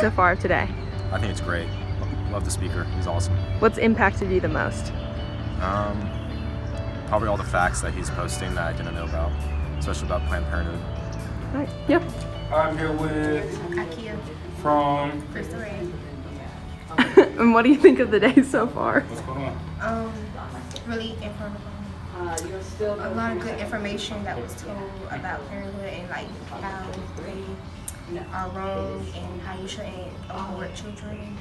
so far today? I think it's great. Love the speaker. He's awesome. What's impacted you the most? Probably all the facts that he's posting that I didn't know about, especially about Planned Parenthood. All right. Yep. I'm here with Akia from. Crystal Ray. And what do you think of the day so far? What's going on? Really informative. A lot of good information that was told about parenthood and like how they are wrong and how you shouldn't abort children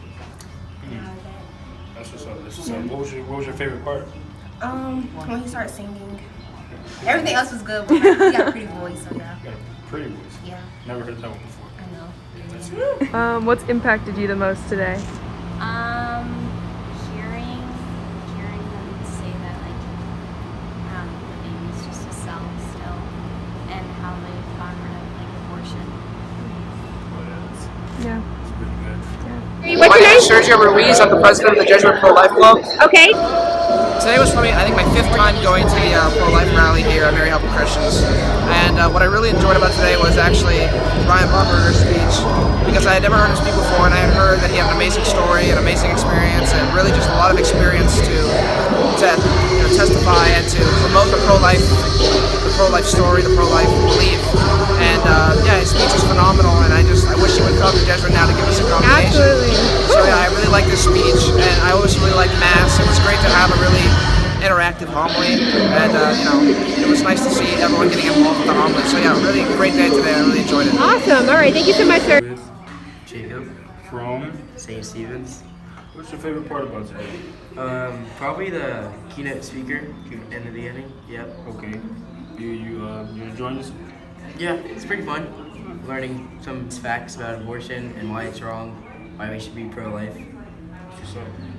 and all of that. That's what's up. That's what's up. What was your favorite part? When he started singing. Everything else was good, but like, he got a pretty voice, so yeah. You got a pretty voice. Yeah. Never heard that one before. I know. That's it. What's impacted you the most today? Hearing them say that like the baby's just a cell still, and how they've gotten rid of like abortion. Yeah. It's pretty good. What's My your name is name? Sergio Ruiz. I'm the president of the Jesuit Pro-Life Club. Okay. Today was for me, I think, my 5th time going to the pro-life rally here at Mary Helping Christians. And what I really enjoyed about today was actually Ryan Bumberger's speech, because I had never heard him speak before, and I had heard that he had an amazing story, an amazing experience, and really just a lot of experience to testify and to promote the pro-life story, the pro-life belief. And yeah, his speech is phenomenal, and I wish he would come to Jesuit now to give us a conversation. Absolutely. So yeah, I really like this speech, and I always really liked Mass. It was great to have a really interactive homily, and it was nice to see everyone getting involved with the homily. So yeah, really great day today. I really enjoyed it. Awesome. All right. Thank you so much, sir. With Jacob from. St. Stephen's. What's your favorite part about today? Probably the keynote speaker in the beginning. Yep. Okay. You enjoying this? Yeah, it's pretty fun. Learning some facts about abortion and why it's wrong, why we should be pro-life.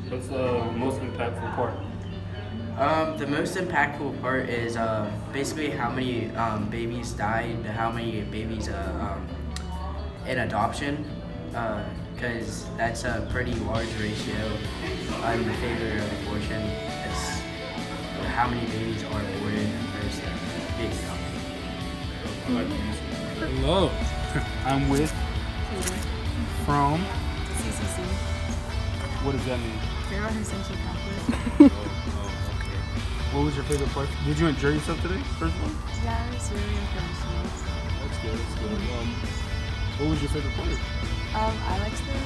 What's the most impactful part? The most impactful part is basically how many babies died, how many babies in adoption, because that's a pretty large ratio in favor of abortion. It's how many babies are aborted versus being adopted. Hello. I'm with from. CCC. What does that mean? Pharaoh Essential Catholic. Okay. What was your favorite part? Did you enjoy yourself today, first of all? Yeah, it was really informational. That's good, that's good. What was your favorite part? I liked the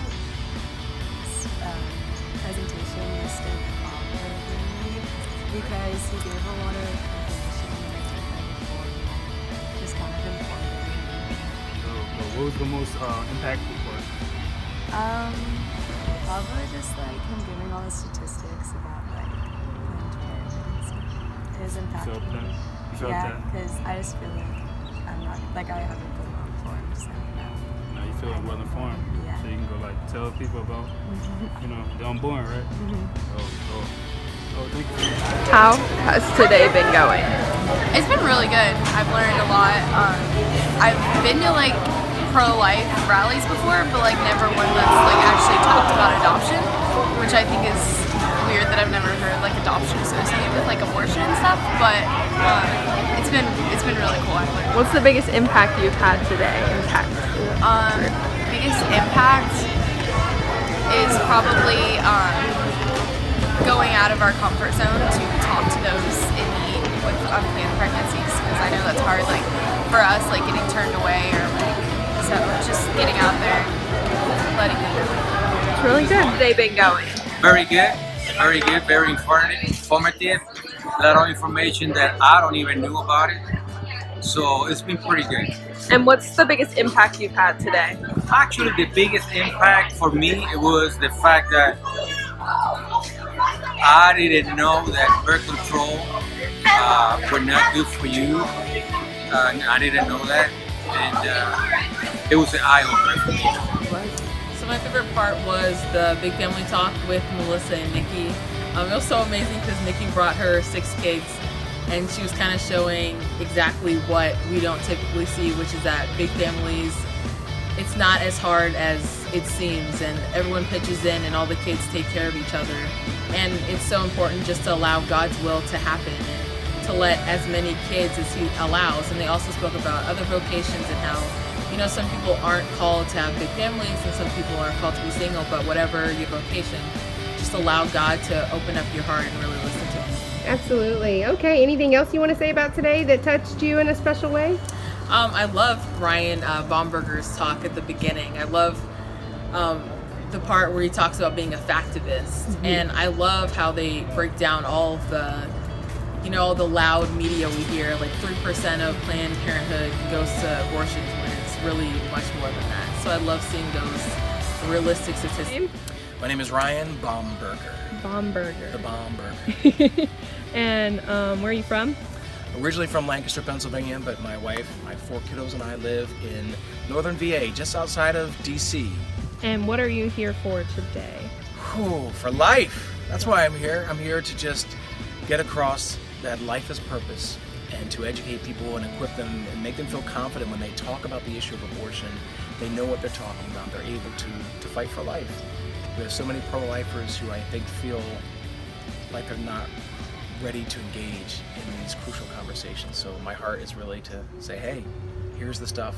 presentation Mr. Bobber gave, because he gave a lot of information that I took that before, just kind of informative. What was the most impactful part? Probably just like him giving all the statistics about like Planned Parenthood and stuff. It was impactful. You felt that? Because I just feel like I'm not, like I haven't been well informed, so Now you feel like well informed. Yeah. So you can go like tell people about, the unborn, right? Oh, thank you. How has today been going? It's been really good. I've learned a lot. I've been to like pro-life rallies before, but like never one that's like actually talked about adoption, which I think is weird that I've never heard like adoption associated with like abortion and stuff. But it's been really cool. I've learned. What's the biggest impact you've had today? Biggest impact is probably going out of our comfort zone to talk to those in need with unplanned pregnancies, because I know that's hard, like for us, like getting turned away, or like, so just getting out there and letting them know. It's really good. Today been going? Very good, very informative. A lot of information that I don't even knew about it. So it's been pretty good. And what's the biggest impact you've had today? Actually, the biggest impact for me, it was the fact that I didn't know that birth control were not good for you. I didn't know that, and it was an eye-opener for me. So my favorite part was the big family talk with Melissa and Nikki. It was so amazing because Nikki brought her 6 kids, and she was kind of showing exactly what we don't typically see, which is that big families, it's not as hard as it seems, and everyone pitches in and all the kids take care of each other. And it's so important just to allow God's will to happen and to let as many kids as He allows. And they also spoke about other vocations and how, you know, some people aren't called to have big families and some people aren't called to be single, but whatever your vocation, just allow God to open up your heart and really listen to him. Absolutely. Okay, anything else you want to say about today that touched you in a special way? I love Ryan Baumberger's talk at the beginning. I love the part where he talks about being a factivist, and I love how they break down all of the, you know, all the loud media we hear, like 3% of Planned Parenthood goes to abortions when it's really much more than that. So I love seeing those realistic statistics. My name is Ryan Baumberger. Baumberger. The Baumberger. And where are you from? Originally from Lancaster, Pennsylvania, but my wife, my 4 kiddos, and I live in northern VA, just outside of DC. And what are you here for today? For life. That's why I'm here. I'm here to just get across that life is purpose and to educate people and equip them and make them feel confident when they talk about the issue of abortion. They know what they're talking about. They're able to fight for life. We have so many pro-lifers who I think feel like they're not ready to engage in these crucial conversations. So my heart is really to say, hey, here's the stuff,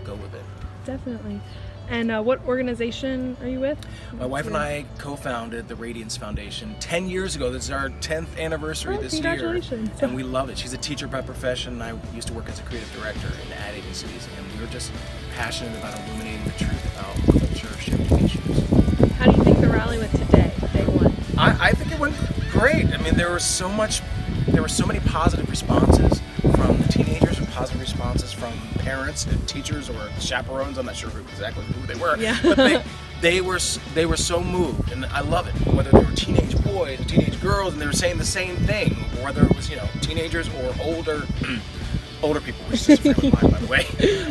go with it. Definitely. And what organization are you with? My wife and I co-founded the Radiance Foundation 10 years ago. This is our 10th anniversary this year. Congratulations. And we love it. She's a teacher by profession. I used to work as a creative director in ad agencies, and we were just passionate about illuminating the truth about culture-shifting issues. How do you think the rally went today, day one? I think it went great. I mean, there were so many positive responses from the teenagers, and positive responses from parents and teachers or chaperones. I'm not sure exactly who they were, but they were so moved, and I love it. Whether they were teenage boys or teenage girls, and they were saying the same thing, or whether it was, you know, teenagers or older people, which is a friend of mine, by the way.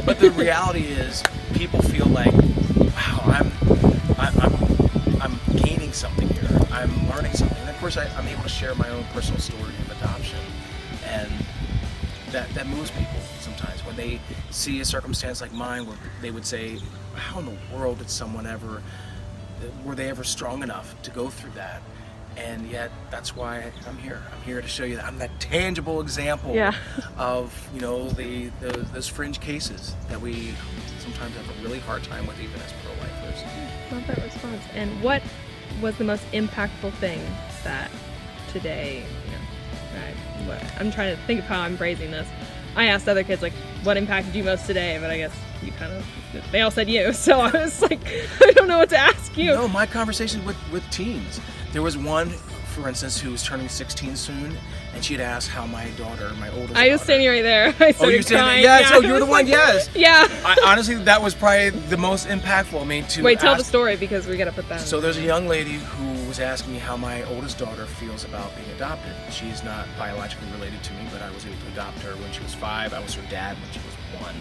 But the reality is, people feel like, wow, I'm gaining something here. I'm learning something, and of course, I'm able to share my own personal story of adoption, and that moves people sometimes when they see a circumstance like mine where they would say, how in the world did someone were they ever strong enough to go through that? And yet that's why I'm here. I'm here to show you that I'm that tangible example of, you know, those fringe cases that we sometimes have a really hard time with, even as pro-lifers. Love that response. And what was the most impactful thing that today, you know, I'm trying to think of how I'm phrasing this. I asked other kids, like, what impacted you most today? But I guess they all said you. So I was like, I don't know what to ask you. No, my conversation with teens. There was one, for instance, who was turning 16 soon, and she had asked how my oldest daughter. I was standing right there. I started crying. Yeah, so you were the one, yes. Yeah. Honestly, that was probably the most impactful. I mean, Wait, tell the story, because we got to put that So there's a young lady who was asking me how my oldest daughter feels about being adopted. She's not biologically related to me, but I was able to adopt her when she was 5. I was her dad when she was 1.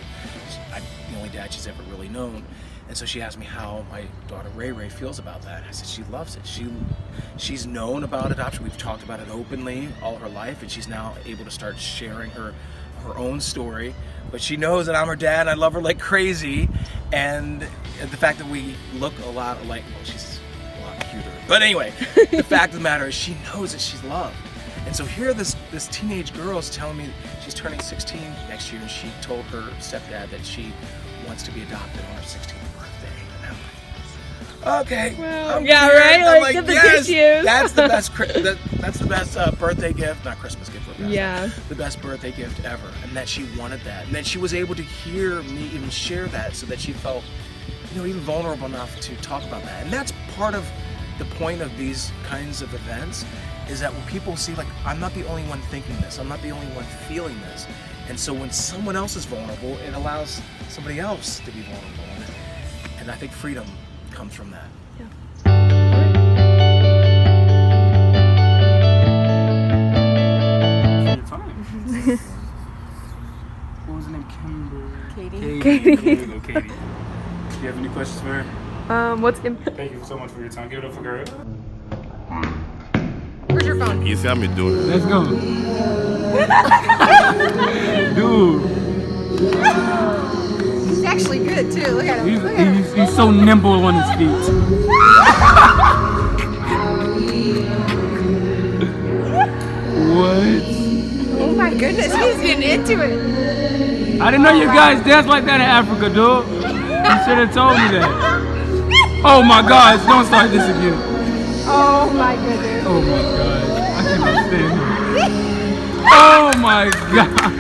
I'm the only dad she's ever really known. And so she asked me how my daughter Ray Ray feels about that. I said she loves it. She's known about adoption. We've talked about it openly all her life, and she's now able to start sharing her own story. But she knows that I'm her dad, and I love her like crazy. And the fact that we look a lot alike, well, she's a lot cuter. But anyway, the fact of the matter is she knows that she's loved. And so here this teenage girl is telling me she's turning 16 next year, and she told her stepdad that she wants to be adopted on her 16th birthday. And I'm like, okay. Well, yeah, right? I'm like get the yes, tissues. that's the best that's the best birthday gift, not Christmas gift, but yeah, the best birthday gift ever. And that she wanted that, and that she was able to hear me even share that, so that she felt, you know, even vulnerable enough to talk about that. And that's part of the point of these kinds of events, is that when people see, like, I'm not the only one thinking this, I'm not the only one feeling this. And so when someone else is vulnerable, it allows somebody else to be vulnerable. And I think freedom comes from that. What was her name? Katie. There you go, Katie. Do you have any questions for her? Thank you so much for your time. Give it up for girl. Where's your phone? You see how me doing it? Let's go. Dude. He's actually good too. Look at him. He's so nimble on his feet. What? Oh my goodness, he's getting into it. I didn't know you guys dance like that in Africa, dude. You should have told me that. Oh my gosh, don't start this again. Oh my goodness. Oh my gosh, I cannot stand him. Oh my god.